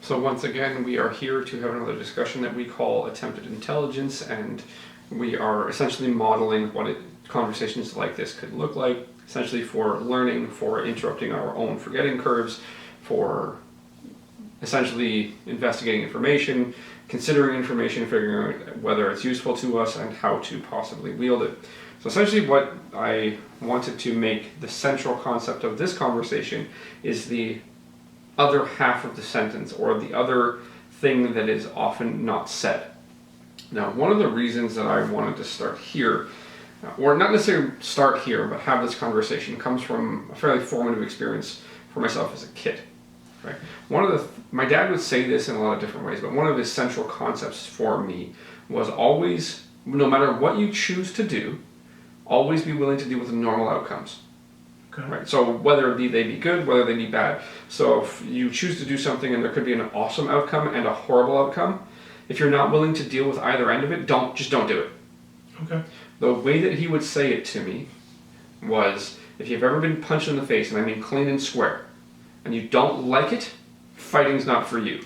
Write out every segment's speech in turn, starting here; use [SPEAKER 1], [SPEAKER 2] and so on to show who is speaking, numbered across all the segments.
[SPEAKER 1] So once again, we are here to have another discussion that we call Attempted Intelligence, and we are essentially modeling what conversations like this could look like, essentially for learning, for interrupting our own forgetting curves, for essentially investigating information, considering information, figuring out whether it's useful to us, and how to possibly wield it. So essentially what I wanted to make the central concept of this conversation is the other half of the sentence, or the other thing that is often not said. Now, one of the reasons that I wanted to start here, or not necessarily start here, but have this conversation, comes from a fairly formative experience for myself as a kid. Right? My dad would say this in a lot of different ways, but one of his central concepts for me was always, no matter what you choose to do, always be willing to deal with the normal outcomes.
[SPEAKER 2] Okay.
[SPEAKER 1] Right? So whether they be good, whether they be bad. So if you choose to do something and there could be an awesome outcome and a horrible outcome, if you're not willing to deal with either end of it, don't do it.
[SPEAKER 2] Okay.
[SPEAKER 1] The way that he would say it to me was, if you've ever been punched in the face, and I mean clean and square, and you don't like it, fighting's not for you.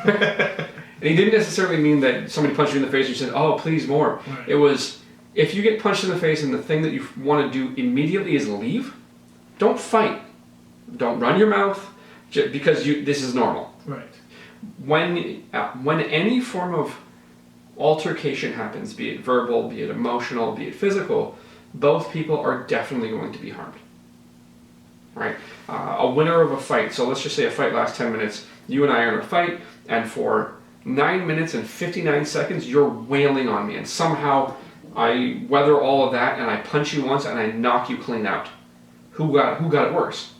[SPEAKER 1] And he didn't necessarily mean that somebody punched you in the face and you said, oh, please more.
[SPEAKER 2] Right.
[SPEAKER 1] It was, if you get punched in the face and the thing that you want to do immediately is leave, don't fight. Don't run your mouth, because this is normal.
[SPEAKER 2] Right.
[SPEAKER 1] When any form of altercation happens, be it verbal, be it emotional, be it physical, both people are definitely going to be harmed. Right? A winner of a fight, so let's just say a fight lasts 10 minutes, you and I are in a fight, and for 9 minutes and 59 seconds, you're wailing on me, and somehow I weather all of that, and I punch you once, and I knock you clean out. Who got it worse?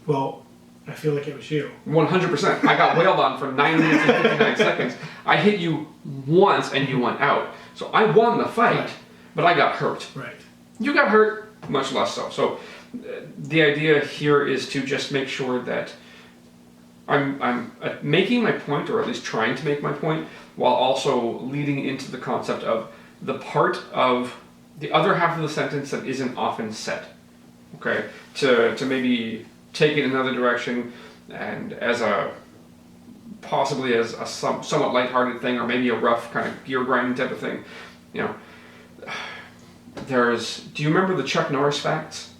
[SPEAKER 2] Well, I feel like it was you.
[SPEAKER 1] 100%. I got wailed on for 9 minutes and 59 seconds. I hit you once and you went out. So I won the fight,
[SPEAKER 2] Right.
[SPEAKER 1] but I got hurt.
[SPEAKER 2] Right.
[SPEAKER 1] You got hurt, much less so. So the idea here is to just make sure that I'm making my point, or at least trying to make my point, while also leading into the concept of the part of the other half of the sentence that isn't often said. Okay? To maybe take it another direction, and as a possibly as a somewhat lighthearted thing, or maybe a rough kind of gear grinding type of thing. You know, do you remember the Chuck Norris facts?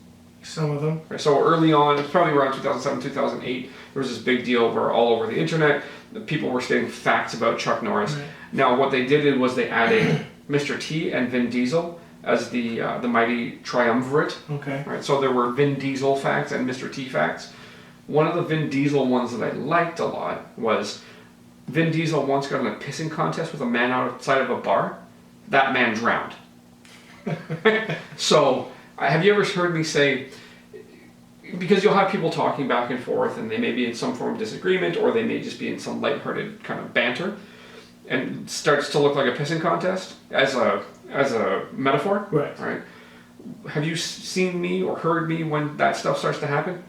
[SPEAKER 2] Some of them.
[SPEAKER 1] So early on, it's probably around 2007, 2008, there was this big deal where all over the internet, people were stating facts about Chuck Norris.
[SPEAKER 2] Right.
[SPEAKER 1] Now what they did was they added Mr. T and Vin Diesel as the mighty triumvirate.
[SPEAKER 2] Okay.
[SPEAKER 1] Right, so there were Vin Diesel facts and Mr. T facts. One of the Vin Diesel ones that I liked a lot was Vin Diesel once got in a pissing contest with a man outside of a bar. That man drowned. So, have you ever heard me say, because you'll have people talking back and forth, and they may be in some form of disagreement, or they may just be in some lighthearted kind of banter, and it starts to look like a pissing contest as a metaphor.
[SPEAKER 2] Right.
[SPEAKER 1] Right. Have you seen me or heard me when that stuff starts to happen?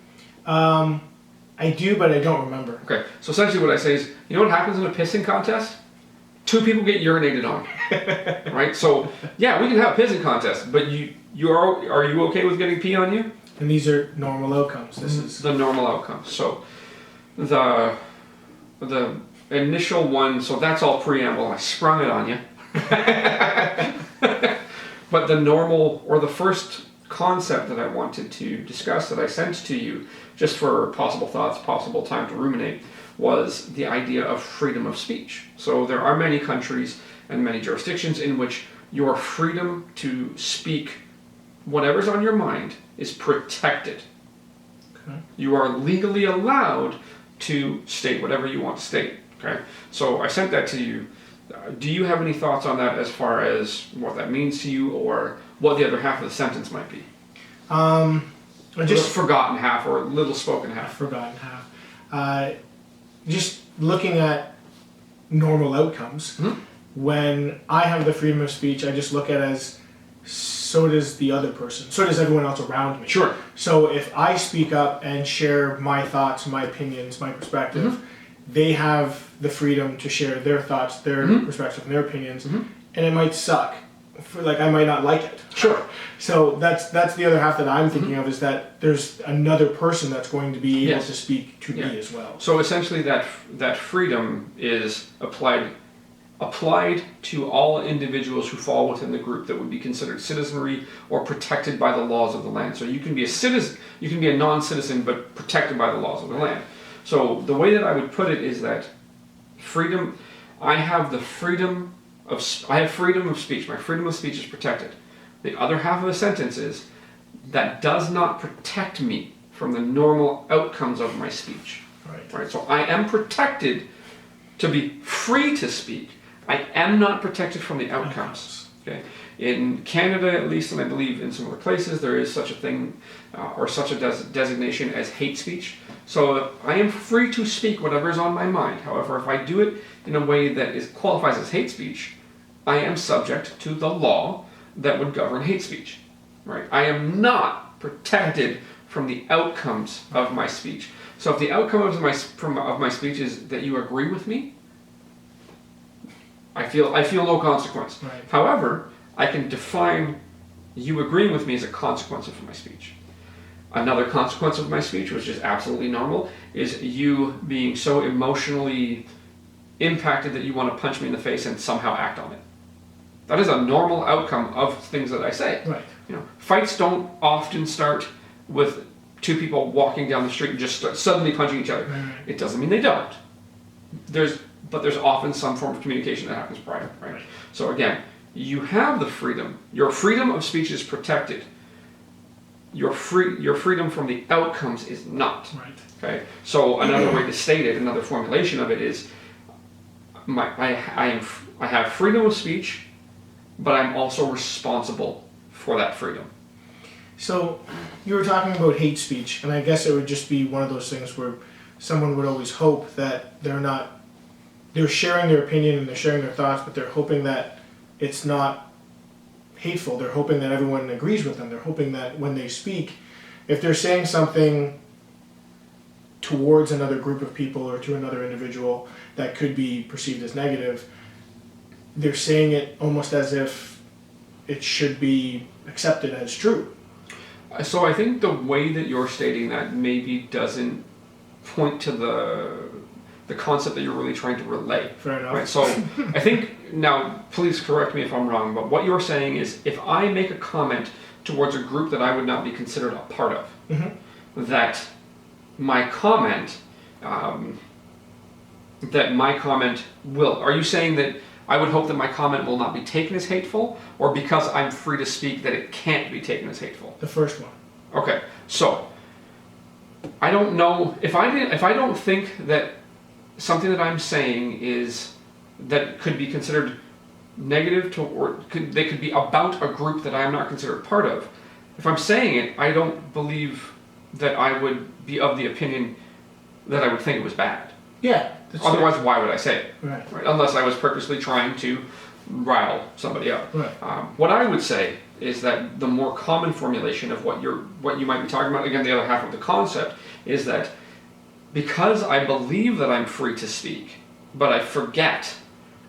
[SPEAKER 2] I do, but I don't remember.
[SPEAKER 1] Okay, so essentially what I say is, you know what happens in a pissing contest? 2 people get urinated on. Right? So, yeah, we can have a pissing contest, but are you okay with getting pee on you?
[SPEAKER 2] And these are normal outcomes. This is
[SPEAKER 1] the normal outcomes. So, the initial one, so that's all preamble, I sprung it on you. But the normal, or the first concept that I wanted to discuss, that I sent to you, just for possible thoughts, possible time to ruminate, was the idea of freedom of speech. So there are many countries and many jurisdictions in which your freedom to speak whatever's on your mind is protected.
[SPEAKER 2] okay.
[SPEAKER 1] You are legally allowed to state whatever you want to state. Okay, so I sent that to you. Do you have any thoughts on that as far as what that means to you, or what the other half of the sentence might be?
[SPEAKER 2] I just
[SPEAKER 1] forgotten half, or little spoken half.
[SPEAKER 2] forgotten half. Just looking at normal outcomes.
[SPEAKER 1] Mm-hmm.
[SPEAKER 2] When I have the freedom of speech, I just look at it as so does the other person. So does everyone else around me.
[SPEAKER 1] Sure.
[SPEAKER 2] So if I speak up and share my thoughts, my opinions, my perspective,
[SPEAKER 1] Mm-hmm.
[SPEAKER 2] they have the freedom to share their thoughts, their
[SPEAKER 1] Mm-hmm.
[SPEAKER 2] perspective, and their opinions.
[SPEAKER 1] Mm-hmm.
[SPEAKER 2] And it might suck, I might not like it.
[SPEAKER 1] Sure.
[SPEAKER 2] So that's the other half that I'm thinking of, is that there's another person that's going to be able to speak to me as well.
[SPEAKER 1] So essentially that freedom is applied to all individuals who fall within the group that would be considered citizenry or protected by the laws of the land. So you can be a citizen, you can be a non-citizen, but protected by the laws of the land. So the way that I would put it is that freedom, I have freedom of speech. My freedom of speech is protected. The other half of the sentence is, that does not protect me from the normal outcomes of my speech. Right. So I am protected to be free to speak. I am not protected from the outcomes. Okay. In Canada, at least, and I believe in some other places, there is such a thing, or such a designation as hate speech. So I am free to speak whatever is on my mind. However, if I do it in a way that qualifies as hate speech, I am subject to the law that would govern hate speech. Right? I am not protected from the outcomes of my speech. So if the outcome of my speech is that you agree with me, I feel no consequence.
[SPEAKER 2] Right.
[SPEAKER 1] However, I can define you agreeing with me as a consequence of my speech. Another consequence of my speech, which is absolutely normal, is you being so emotionally impacted that you want to punch me in the face and somehow act on it. That is a normal outcome of things that I say.
[SPEAKER 2] Right.
[SPEAKER 1] Fights don't often start with two people walking down the street and just suddenly punching each other.
[SPEAKER 2] Right.
[SPEAKER 1] It doesn't mean they don't. But there's often some form of communication that happens prior, right? So again, you have the freedom. Your freedom of speech is protected. Your freedom from the outcomes is not.
[SPEAKER 2] Right.
[SPEAKER 1] Okay. So another way to state it, another formulation of it is, I have freedom of speech, but I'm also responsible for that freedom.
[SPEAKER 2] So you were talking about hate speech, and I guess it would just be one of those things where someone would always hope that they're sharing their opinion and they're sharing their thoughts, but they're hoping that it's not hateful. They're hoping that everyone agrees with them. They're hoping that when they speak, if they're saying something towards another group of people or to another individual that could be perceived as negative, they're saying it almost as if it should be accepted as true.
[SPEAKER 1] So I think the way that you're stating that maybe doesn't point to the concept that you're really trying to relay.
[SPEAKER 2] Fair enough.
[SPEAKER 1] Right? So I think, now please correct me if I'm wrong, but what you're saying is, if I make a comment towards a group that I would not be considered a part of, that my comment will, are you saying that I would hope that my comment will not be taken as hateful, or because I'm free to speak that it can't be taken as hateful?
[SPEAKER 2] The first one.
[SPEAKER 1] Okay, so I don't know if I don't think that something that I'm saying that could be considered negative to, or they could be about a group that I am not considered part of. If I'm saying it, I don't believe that I would be of the opinion that I would think it was bad.
[SPEAKER 2] Yeah.
[SPEAKER 1] Otherwise, why would I say it?
[SPEAKER 2] Right.
[SPEAKER 1] Unless I was purposely trying to rile somebody up.
[SPEAKER 2] Right.
[SPEAKER 1] What I would say is that the more common formulation of what you might be talking about, again, the other half of the concept, is that because I believe that I'm free to speak, but I forget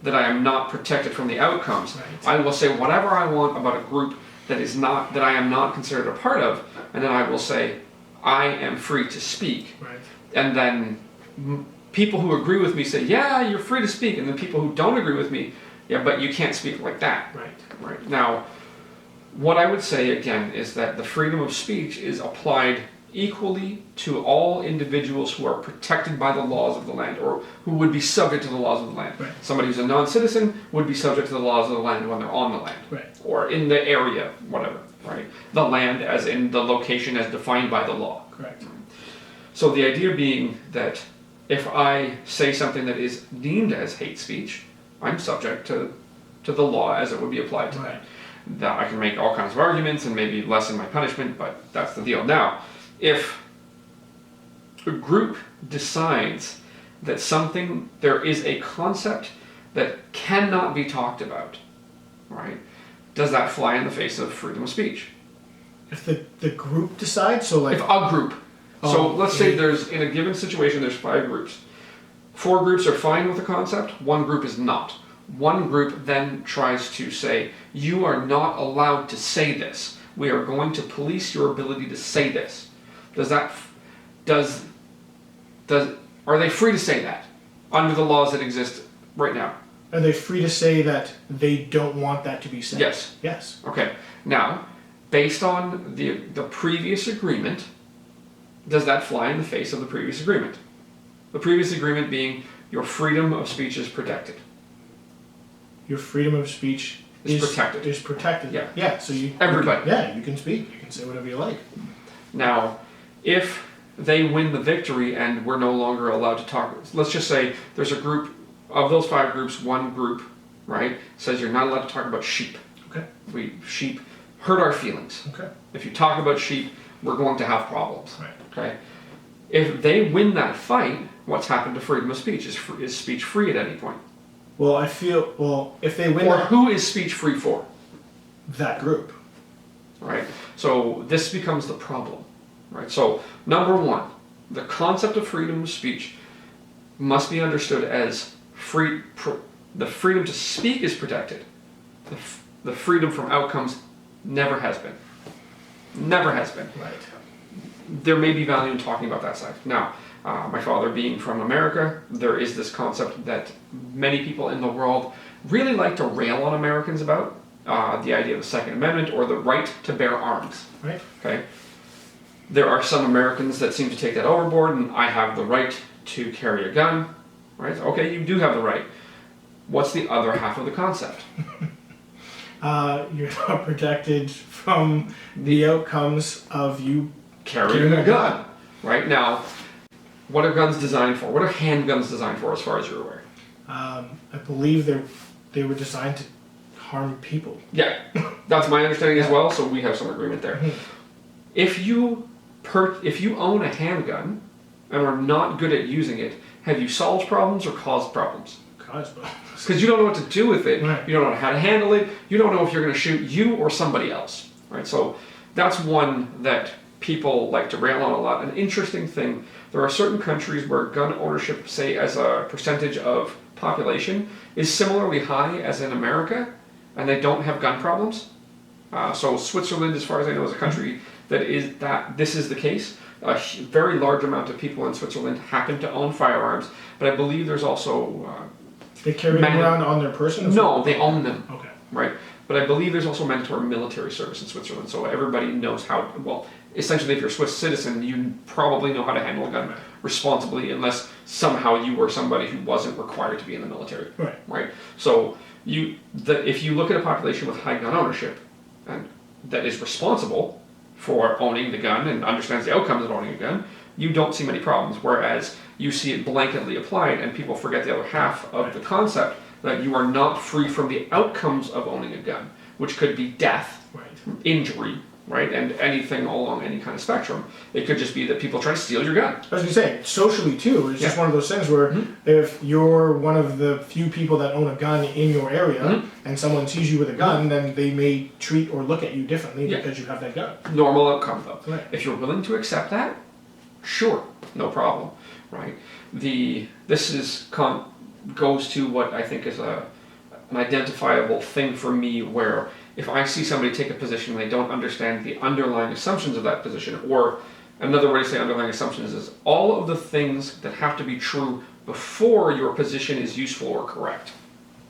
[SPEAKER 1] that I am not protected from the outcomes,
[SPEAKER 2] right,
[SPEAKER 1] I will say whatever I want about a group that I am not considered a part of, and then I will say I am free to speak.
[SPEAKER 2] Right.
[SPEAKER 1] And then people who agree with me say, yeah, you're free to speak, and then people who don't agree with me, yeah, but you can't speak like that. Right. Now, what I would say again is that the freedom of speech is applied equally to all individuals who are protected by the laws of the land, or who would be subject to the laws of the land.
[SPEAKER 2] Right.
[SPEAKER 1] Somebody who's a non-citizen would be subject to the laws of the land when they're on the land.
[SPEAKER 2] Right.
[SPEAKER 1] Or in the area, whatever, right? The land as in the location as defined by the law.
[SPEAKER 2] Correct.
[SPEAKER 1] So the idea being that if I say something that is deemed as hate speech, I'm subject to the law as it would be applied to
[SPEAKER 2] Right.
[SPEAKER 1] that. I can make all kinds of arguments and maybe lessen my punishment, but that's the deal. Now, if a group decides that there is a concept that cannot be talked about, right? Does that fly in the face of freedom of speech?
[SPEAKER 2] If the group decides, so like...
[SPEAKER 1] If a group. So let's say
[SPEAKER 2] okay.
[SPEAKER 1] in a given situation, there's 5 groups. 4 groups are fine with the concept, 1 group is not. one group then tries to say, you are not allowed to say this. We are going to police your ability to say this. Are they free to say that under the laws that exist right now?
[SPEAKER 2] Are they free to say that they don't want that to be said?
[SPEAKER 1] Yes.
[SPEAKER 2] Yes.
[SPEAKER 1] Okay. Now, based on the previous agreement, does that fly in the face of the previous agreement? The previous agreement being your freedom of speech is protected.
[SPEAKER 2] Your freedom of speech
[SPEAKER 1] is protected.
[SPEAKER 2] Is protected.
[SPEAKER 1] Yeah.
[SPEAKER 2] Yeah. So
[SPEAKER 1] everybody.
[SPEAKER 2] You can speak. You can say whatever you like.
[SPEAKER 1] Now, if they win the victory and we're no longer allowed to talk, let's just say there's a group of those 5 groups, one group, right, says you're not allowed to talk about sheep.
[SPEAKER 2] Okay.
[SPEAKER 1] Sheep hurt our feelings.
[SPEAKER 2] Okay.
[SPEAKER 1] If you talk about sheep, we're going to have problems.
[SPEAKER 2] Right.
[SPEAKER 1] Okay. If they win that fight, what's happened to freedom of speech? Is speech free at any point?
[SPEAKER 2] Well, if they win,
[SPEAKER 1] or who is speech free for?
[SPEAKER 2] That group.
[SPEAKER 1] Right. So this becomes the problem. Right. So number one, the concept of freedom of speech must be understood as the freedom to speak is protected. The freedom from outcomes never has been. Never has been.
[SPEAKER 2] Right.
[SPEAKER 1] There may be value in talking about that side. Now, my father being from America, there is this concept that many people in the world really like to rail on Americans about, the idea of the Second Amendment or the right to bear arms.
[SPEAKER 2] Right.
[SPEAKER 1] Okay. There are some Americans that seem to take that overboard, and I have the right to carry a gun. Right? Okay, you do have the right. What's the other half of the concept?
[SPEAKER 2] You're not protected from the outcomes of you
[SPEAKER 1] carrying a gun. Right? Now, what are guns designed for? What are handguns designed for, as far as you're aware?
[SPEAKER 2] I believe they were designed to harm people.
[SPEAKER 1] Yeah, that's my understanding as well, so we have some agreement there. If you own a handgun and are not good at using it, have you solved problems or caused problems?
[SPEAKER 2] Caused problems.
[SPEAKER 1] Because you don't know what to do with it.
[SPEAKER 2] Right.
[SPEAKER 1] You don't know how to handle it. You don't know if you're going to shoot you or somebody else. Right. So that's one that people like to rail on a lot. An interesting thing, there are certain countries where gun ownership, say as a percentage of population, is similarly high as in America, and they don't have gun problems. So Switzerland, as far as I know, is a country that this is the case. A very large amount of people in Switzerland happen to own firearms, but I believe there's also...
[SPEAKER 2] they carry them around on their person?
[SPEAKER 1] No, they own them.
[SPEAKER 2] Okay.
[SPEAKER 1] Right? But I believe there's also mandatory military service in Switzerland, so everybody knows how... Well, essentially, if you're a Swiss citizen, you probably know how to handle a gun responsibly, unless somehow you were somebody who wasn't required to be in the military.
[SPEAKER 2] Right.
[SPEAKER 1] Right? So if you look at a population with high gun ownership, and that is responsible for owning the gun and understands the outcomes of owning a gun, you don't see many problems. Whereas you see it blanketly applied and people forget the other half of the concept, that you are not free from the outcomes of owning a gun, which could be death, injury, right, and anything along any kind of spectrum. It could just be that people try to steal your gun.
[SPEAKER 2] I was going to say, socially too, it's just one of those things where if you're one of the few people that own a gun in your area and someone sees you with a gun, then they may treat or look at you differently because you have that gun.
[SPEAKER 1] Normal outcome though.
[SPEAKER 2] Right.
[SPEAKER 1] If you're willing to accept that, sure, no problem, right? This goes to what I think is an identifiable thing for me, where if I see somebody take a position and they don't understand the underlying assumptions of that position, or another way to say underlying assumptions is all of the things that have to be true before your position is useful or correct,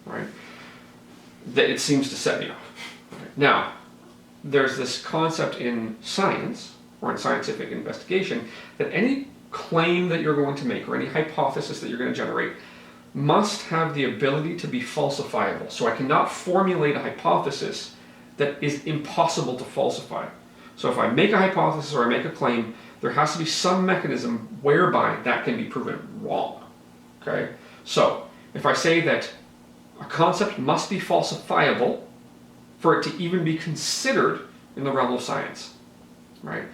[SPEAKER 1] right? That it seems to set me off. Right? Now, there's this concept in science, or in scientific investigation, that any claim that you're going to make, or any hypothesis that you're going to generate, must have the ability to be falsifiable. So I cannot formulate a hypothesis that is impossible to falsify. So if I make a hypothesis or I make a claim, there has to be some mechanism whereby that can be proven wrong. Okay? So if I say that a concept must be falsifiable for it to even be considered in the realm of science, right?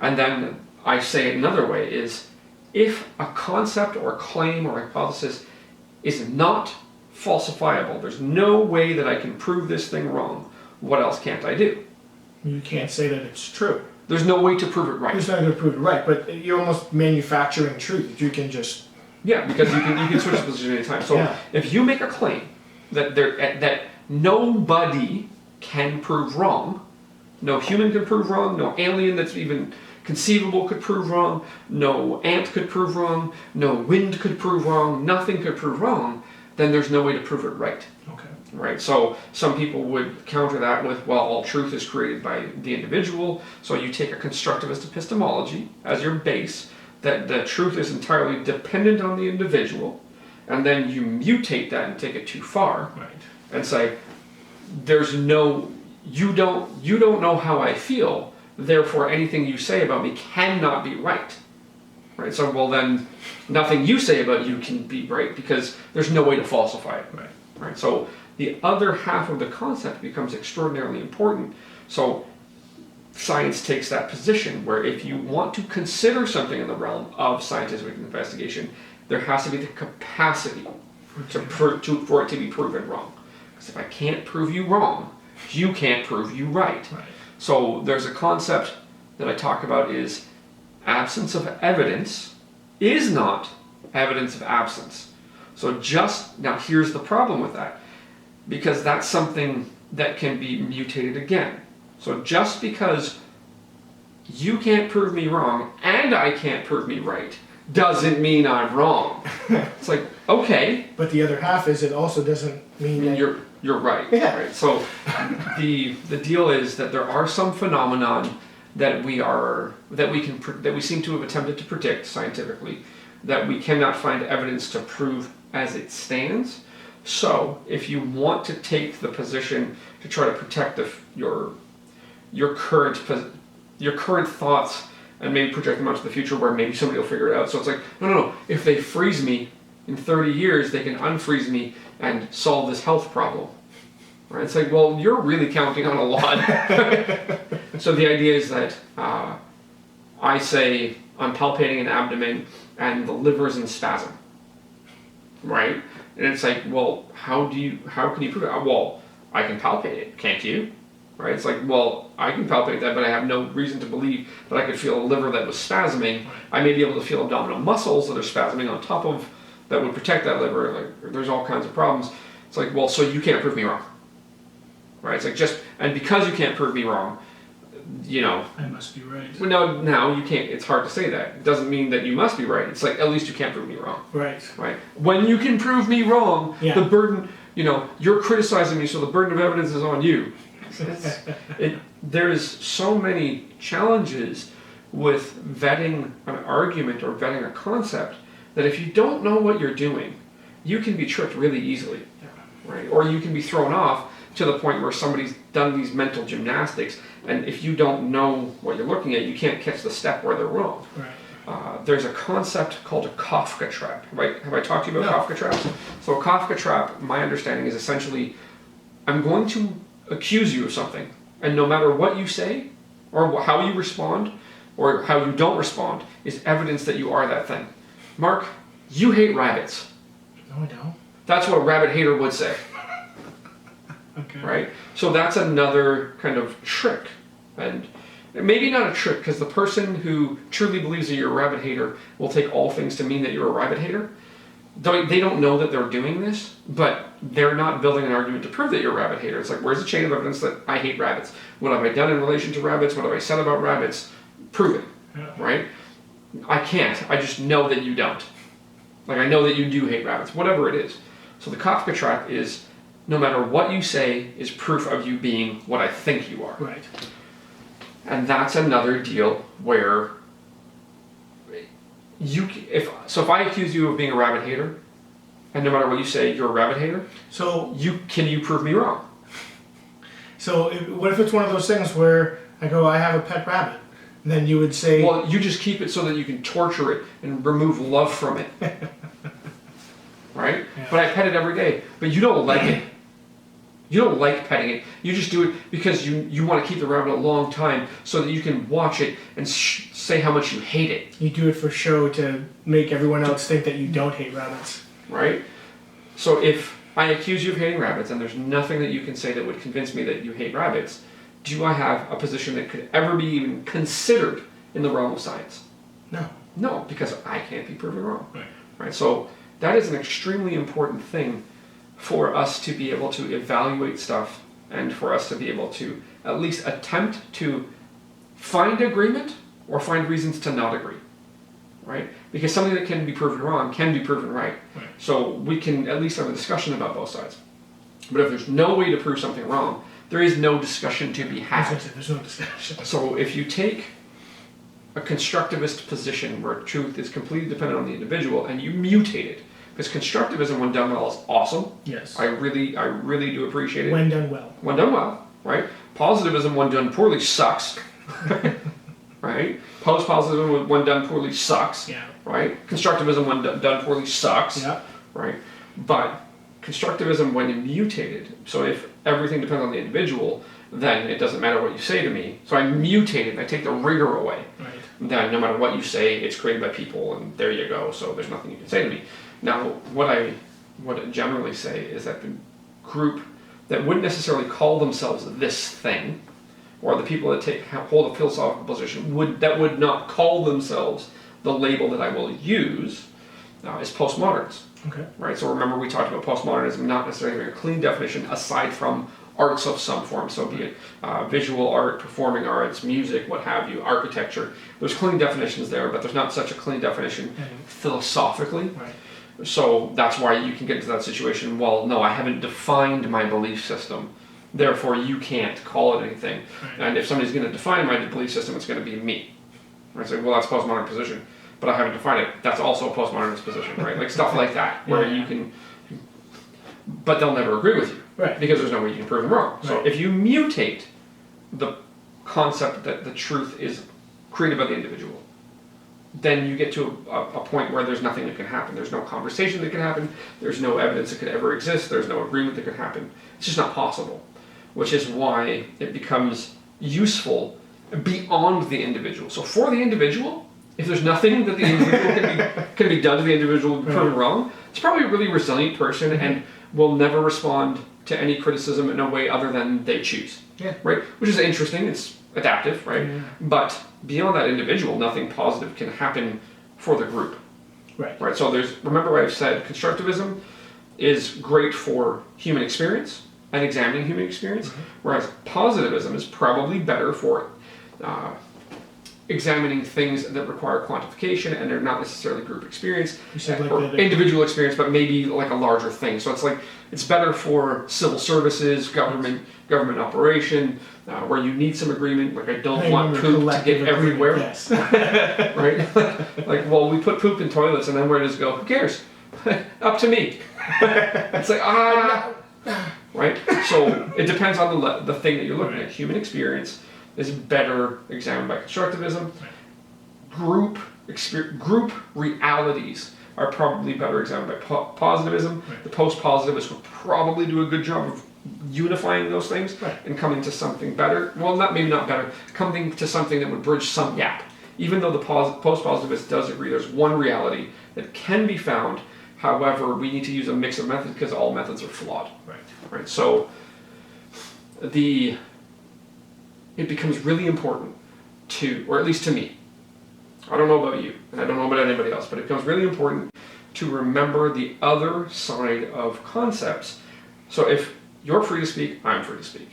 [SPEAKER 1] And then I say it another way is, if a concept or claim or hypothesis is not falsifiable, there's no way that I can prove this thing wrong, what else can't I do?
[SPEAKER 2] You can't say that it's true.
[SPEAKER 1] There's no way to prove it right.
[SPEAKER 2] There's not going to prove it right, but you're almost manufacturing truth. You can just...
[SPEAKER 1] Yeah, because you can switch the position anytime. So if you make a claim that nobody can prove wrong. No human can prove wrong. No alien that's even conceivable could prove wrong. No ant could prove wrong. No wind could prove wrong. Nothing could prove wrong. Then there's no way to prove it right.
[SPEAKER 2] Okay.
[SPEAKER 1] Right. So some people would counter that with, well, all truth is created by the individual. So you take a constructivist epistemology as your base, that the truth is entirely dependent on the individual, and then you mutate that and take it too far,
[SPEAKER 2] Right.
[SPEAKER 1] and say, there's no, you don't know how I feel, therefore anything you say about me cannot be right. Right? So, well then, nothing you say about you can be right because there's no way to falsify it.
[SPEAKER 2] Right.
[SPEAKER 1] Right? So the other half of the concept becomes extraordinarily important. So science takes that position where if you want to consider something in the realm of scientific investigation, there has to be the capacity for it to be proven wrong. Because if I can't prove you wrong, you can't prove you right.
[SPEAKER 2] Right.
[SPEAKER 1] So there's a concept that I talk about is absence of evidence is not evidence of absence. So now here's the problem with that, because that's something that can be mutated again. So just because you can't prove me wrong and I can't prove me right doesn't mean I'm wrong. It's like, okay.
[SPEAKER 2] But the other half is it also doesn't mean that
[SPEAKER 1] You're right.
[SPEAKER 2] Yeah.
[SPEAKER 1] Right. So the deal is that there are some phenomenon that we seem to have attempted to predict scientifically that we cannot find evidence to prove as it stands. So if you want to take the position to try to protect your current thoughts and maybe project them out to the future where maybe somebody will figure it out. So it's like, no. If they freeze me in 30 years, they can unfreeze me and solve this health problem. Right? It's like, well, you're really counting on a lot. So the idea is that I say I'm palpating an abdomen and the liver's in spasm. Right? And it's like, well, how can you prove it? Well, I can palpate it, can't you? Right? It's like, well, I can palpate that, but I have no reason to believe that I could feel a liver that was spasming. I may be able to feel abdominal muscles that are spasming on top of that would protect that liver. Like, there's all kinds of problems. It's like, well, so you can't prove me wrong. Right? It's like and because you can't prove me wrong,
[SPEAKER 2] I must be right.
[SPEAKER 1] Well, now you can't. It's hard to say that. It doesn't mean that you must be right. It's like, at least you can't prove me wrong.
[SPEAKER 2] Right.
[SPEAKER 1] Right. When you can prove me wrong,
[SPEAKER 2] Yeah.
[SPEAKER 1] the burden, you're criticizing me, so the burden of evidence is on you. There's so many challenges with vetting an argument or vetting a concept that if you don't know what you're doing, you can be tricked really easily. Right? Or you can be thrown off to the point where somebody's done these mental gymnastics, and if you don't know what you're looking at, you can't catch the step where they're wrong.
[SPEAKER 2] Right.
[SPEAKER 1] There's a concept called a Kafka Trap. Have I talked to you about Kafka traps? So a Kafka Trap, my understanding is essentially, I'm going to accuse you of something, and no matter what you say, or how you respond, or how you don't respond, is evidence that you are that thing. Mark, you hate rabbits.
[SPEAKER 2] No, I don't.
[SPEAKER 1] That's what a rabbit hater would say.
[SPEAKER 2] Okay.
[SPEAKER 1] Right? So that's another kind of trick. And maybe not a trick, because the person who truly believes that you're a rabbit hater will take all things to mean that you're a rabbit hater. They don't know that they're doing this, but they're not building an argument to prove that you're a rabbit hater. It's like, where's the chain of evidence that I hate rabbits? What have I done in relation to rabbits? What have I said about rabbits? Prove it.
[SPEAKER 2] Yeah.
[SPEAKER 1] Right? I can't. I just know that you don't. Like, I know that you do hate rabbits, whatever it is. So the Kafka Trap is, no matter what you say is proof of you being what I think you are.
[SPEAKER 2] Right.
[SPEAKER 1] And that's another deal where if I accuse you of being a rabbit hater, and no matter what you say, you're a rabbit hater,
[SPEAKER 2] So
[SPEAKER 1] can you prove me wrong?
[SPEAKER 2] So what if it's one of those things where I go, I have a pet rabbit, and then you would say,
[SPEAKER 1] Well, you just keep it so that you can torture it and remove love from it. Right?
[SPEAKER 2] Yeah.
[SPEAKER 1] But I pet it every day. But you don't like it. You don't like petting it. You just do it because you want to keep the rabbit a long time so that you can watch it and say how much you hate it.
[SPEAKER 2] you do it for show to make everyone else think that you don't hate rabbits.
[SPEAKER 1] Right? So if I accuse you of hating rabbits and there's nothing that you can say that would convince me that you hate rabbits, do I have a position that could ever be even considered in the realm of science?
[SPEAKER 2] No.
[SPEAKER 1] No, because I can't be proven wrong.
[SPEAKER 2] Right.
[SPEAKER 1] Right? So that is an extremely important thing for us to be able to evaluate stuff and for us to be able to at least attempt to find agreement or find reasons to not agree, right? Because something that can be proven wrong can be proven right. So we can at least have a discussion about both sides. But if there's no way to prove something wrong, there is no discussion to be had.
[SPEAKER 2] There's no discussion.
[SPEAKER 1] So if you take a constructivist position where truth is completely dependent on the individual and you mutate it, because constructivism when done well is awesome.
[SPEAKER 2] Yes.
[SPEAKER 1] I really do appreciate it.
[SPEAKER 2] When done well.
[SPEAKER 1] When done well, right? Positivism when done poorly sucks. Right? Post-positivism when done poorly sucks.
[SPEAKER 2] Yeah.
[SPEAKER 1] Right? Constructivism when done poorly sucks.
[SPEAKER 2] Yeah.
[SPEAKER 1] Right? But constructivism when mutated, so if everything depends on the individual, then it doesn't matter what you say to me. So I mutate it and I take the rigor away.
[SPEAKER 2] Right.
[SPEAKER 1] Then no matter what you say, it's created by people and there you go. So there's nothing you can say to me. Now, what I generally say is that the group that wouldn't necessarily call themselves this thing, or the people that hold a philosophical position that would not call themselves the label that I will use, is postmoderns.
[SPEAKER 2] Okay.
[SPEAKER 1] Right. So remember, we talked about postmodernism not necessarily having a clean definition aside from arts of some form. So be it visual art, performing arts, music, what have you, architecture. There's clean definitions there, but there's not such a clean definition philosophically.
[SPEAKER 2] Right.
[SPEAKER 1] So that's why you can get into that situation. Well, no, I haven't defined my belief system. Therefore, you can't call it anything.
[SPEAKER 2] Right.
[SPEAKER 1] And if somebody's going to define my belief system, it's going to be me. I say, well, that's a postmodern position, but I haven't defined it. That's also a postmodernist position, right? Like stuff like that, where you can, but they'll never agree with you,
[SPEAKER 2] right?
[SPEAKER 1] Because there's no way you can prove them wrong. So
[SPEAKER 2] Right.
[SPEAKER 1] if you mutate the concept that the truth is created by the individual, then you get to a point where there's nothing that can happen. There's no conversation that can happen. There's no evidence that could ever exist. There's no agreement that could happen. It's just not possible, which is why it becomes useful beyond the individual. So for the individual, if there's nothing that the individual can be done to the individual proven wrong, it's probably a really resilient person and will never respond to any criticism in a way other than they choose.
[SPEAKER 2] Yeah.
[SPEAKER 1] Right? Which is interesting. It's adaptive, right?
[SPEAKER 2] Yeah.
[SPEAKER 1] But beyond that individual, nothing positive can happen for the group.
[SPEAKER 2] Right.
[SPEAKER 1] Right. So remember what I've said, constructivism is great for human experience and examining human experience, whereas positivism is probably better for examining things that require quantification and they're not necessarily group experience or individual experience, but maybe like a larger thing. So it's better for civil services, government operation, where you need some agreement. Like I don't want poop to get everywhere,
[SPEAKER 2] yes.
[SPEAKER 1] right? Like, well, we put poop in toilets, and then where does it go? Who cares? Up to me. It's like right. So it depends on the thing that you're looking at. Human experience is better examined by constructivism. Group realities are probably better examined by positivism. The post-positivists will probably do a good job of unifying those things and coming to something better. Well, maybe not better, coming to something that would bridge some gap. Even though the post-positivist does agree there's one reality that can be found, however, we need to use a mix of methods because all methods are flawed. Right. So it becomes really important or at least to me, I don't know about you, and I don't know about anybody else, but it becomes really important to remember the other side of concepts. So if you're free to speak, I'm free to speak,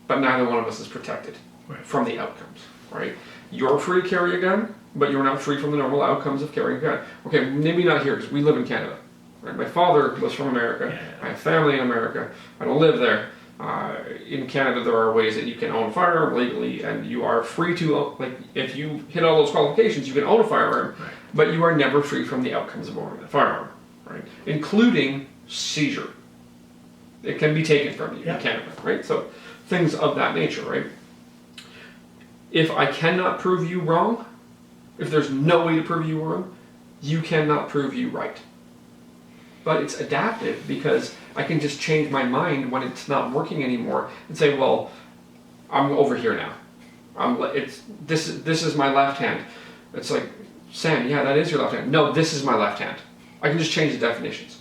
[SPEAKER 1] but neither one of us is protected from the outcomes, right? You're free to carry a gun, but you're not free from the normal outcomes of carrying a gun. Okay, maybe not here, because we live in Canada. Right? My father was from America. I have family in America. I don't live there. In Canada, there are ways that you can own a firearm legally, and you are free to, if you hit all those qualifications, you can own a firearm, but you are never free from the outcomes of owning a firearm, right? Including seizure. It can be taken from you in Canada, right? So things of that nature, right? If I cannot prove you wrong, if there's no way to prove you wrong, you cannot prove you right. But it's adaptive because I can just change my mind when it's not working anymore and say, well, I'm over here now. This is my left hand. It's like, Sam, yeah, that is your left hand. No, this is my left hand. I can just change the definitions.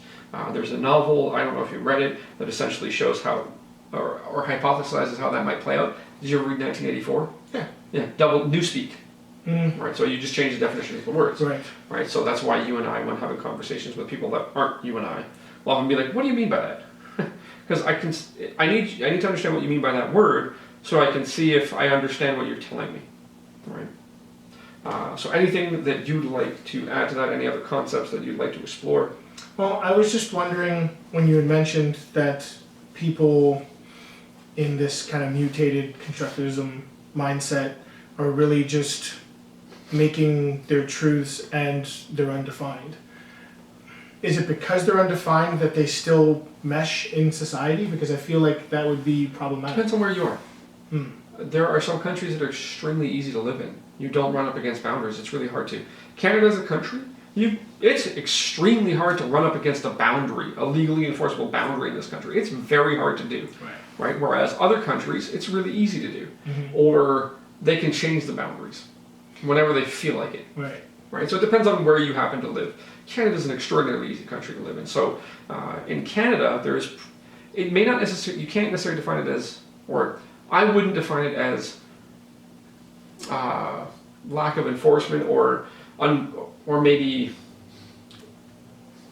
[SPEAKER 1] There's a novel, I don't know if you read it, that essentially shows how, or hypothesizes how that might play out. Did you ever read 1984? Yeah, double newspeak. Right, so you just change the definition of the words. Right, so that's why you and I, when having conversations with people that aren't you and I, will often be like, what do you mean by that? because I need to understand what you mean by that word, so I can see if I understand what you're telling me, right? So anything that you'd like to add to that? Any other concepts that you'd like to explore?
[SPEAKER 2] Well, I was just wondering when you had mentioned that people in this kind of mutated constructivism mindset are really just making their truths and they're undefined. Is it because they're undefined that they still mesh in society? Because I feel like that would be problematic.
[SPEAKER 1] Depends on where you are. There are some countries that are extremely easy to live in. You don't run up against boundaries. It's really hard to. Canada as a country, it's extremely hard to run up against a boundary, a legally enforceable boundary in this country. It's very hard to do, right? Whereas other countries, it's really easy to do, or they can change the boundaries whenever they feel like it, right? So it depends on where you happen to live. Canada's an extraordinarily easy country to live in. So in Canada, it may not necessarily, you can't necessarily define it as, or I wouldn't define it as lack of enforcement or maybe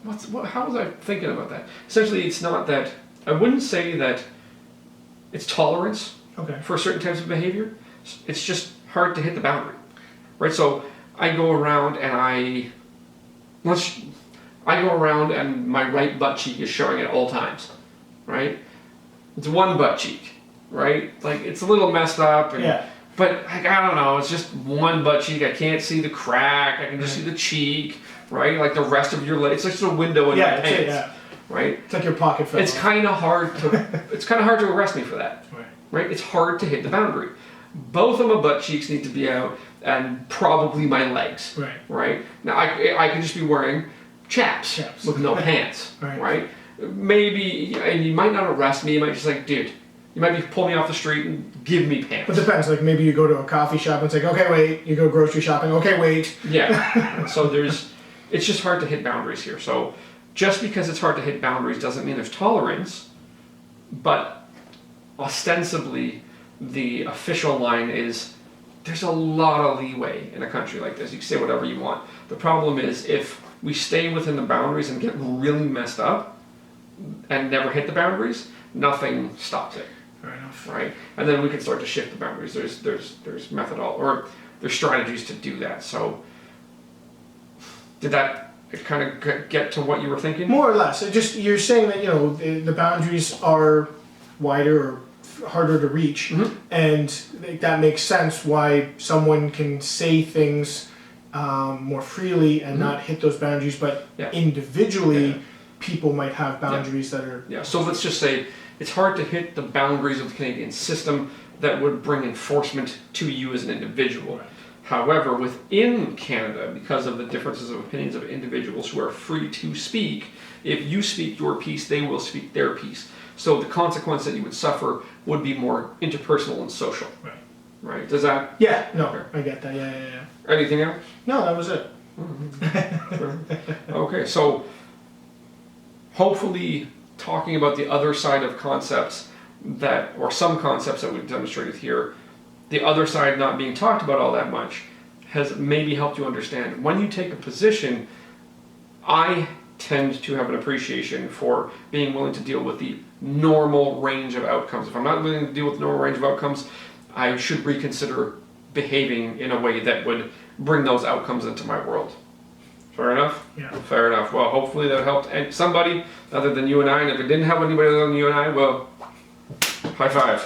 [SPEAKER 1] how was I thinking about that? Essentially, it's not that, I wouldn't say that it's tolerance for certain types of behavior. It's just hard to hit the boundary, right? So I go around and my right butt cheek is showing at all times, right? It's one butt cheek, right? Like, it's a little messed up, but like, I don't know, it's just one butt cheek. I can't see the crack. I can just see the cheek, right? Like the rest of your leg, it's just a window in my pants, right?
[SPEAKER 2] It's like your pocket fell
[SPEAKER 1] It's
[SPEAKER 2] off.
[SPEAKER 1] kind of hard to arrest me for that, right? It's hard to hit the boundary. Both of my butt cheeks need to be out, and probably my legs, right? Now I could just be wearing chaps. With no pants, right? Maybe, and you might not arrest me. You might just like, dude, you might be pulling me off the street and give me pants.
[SPEAKER 2] It depends. Like, maybe you go to a coffee shop and it's like, okay, wait. You go grocery shopping. Okay, wait.
[SPEAKER 1] Yeah. So it's just hard to hit boundaries here. So just because it's hard to hit boundaries doesn't mean there's tolerance, but ostensibly the official line is there's a lot of leeway in a country like this. You can say whatever you want. The problem is if we stay within the boundaries and get really messed up and never hit the boundaries, nothing stops it.
[SPEAKER 2] Fair enough.
[SPEAKER 1] Right? And then we can start to shift the boundaries. There's there's strategies to do that. So did that kind of get to what you were thinking?
[SPEAKER 2] More or less. You're saying that, the boundaries are wider or harder to reach, and that makes sense why someone can say things more freely and not hit those boundaries, but individually people might have boundaries that are...
[SPEAKER 1] Yeah, so let's just say it's hard to hit the boundaries of the Canadian system that would bring enforcement to you as an individual. However, within Canada, because of the differences of opinions of individuals who are free to speak, if you speak your piece, they will speak their piece. So the consequence that you would suffer would be more interpersonal and social. Right? Does that...
[SPEAKER 2] Yeah, no, I get that. Yeah.
[SPEAKER 1] Anything else?
[SPEAKER 2] No, that was it.
[SPEAKER 1] Okay, so hopefully talking about the other side of concepts or some concepts that we've demonstrated here, the other side not being talked about all that much, has maybe helped you understand. When you take a position, I tend to have an appreciation for being willing to deal with the normal range of outcomes. If I'm not willing to deal with the normal range of outcomes, I should reconsider behaving in a way that would bring those outcomes into my world. Fair enough?
[SPEAKER 2] Yeah.
[SPEAKER 1] Fair enough. Well, hopefully that helped somebody other than you and I, and if it didn't help anybody other than you and I, well, high five.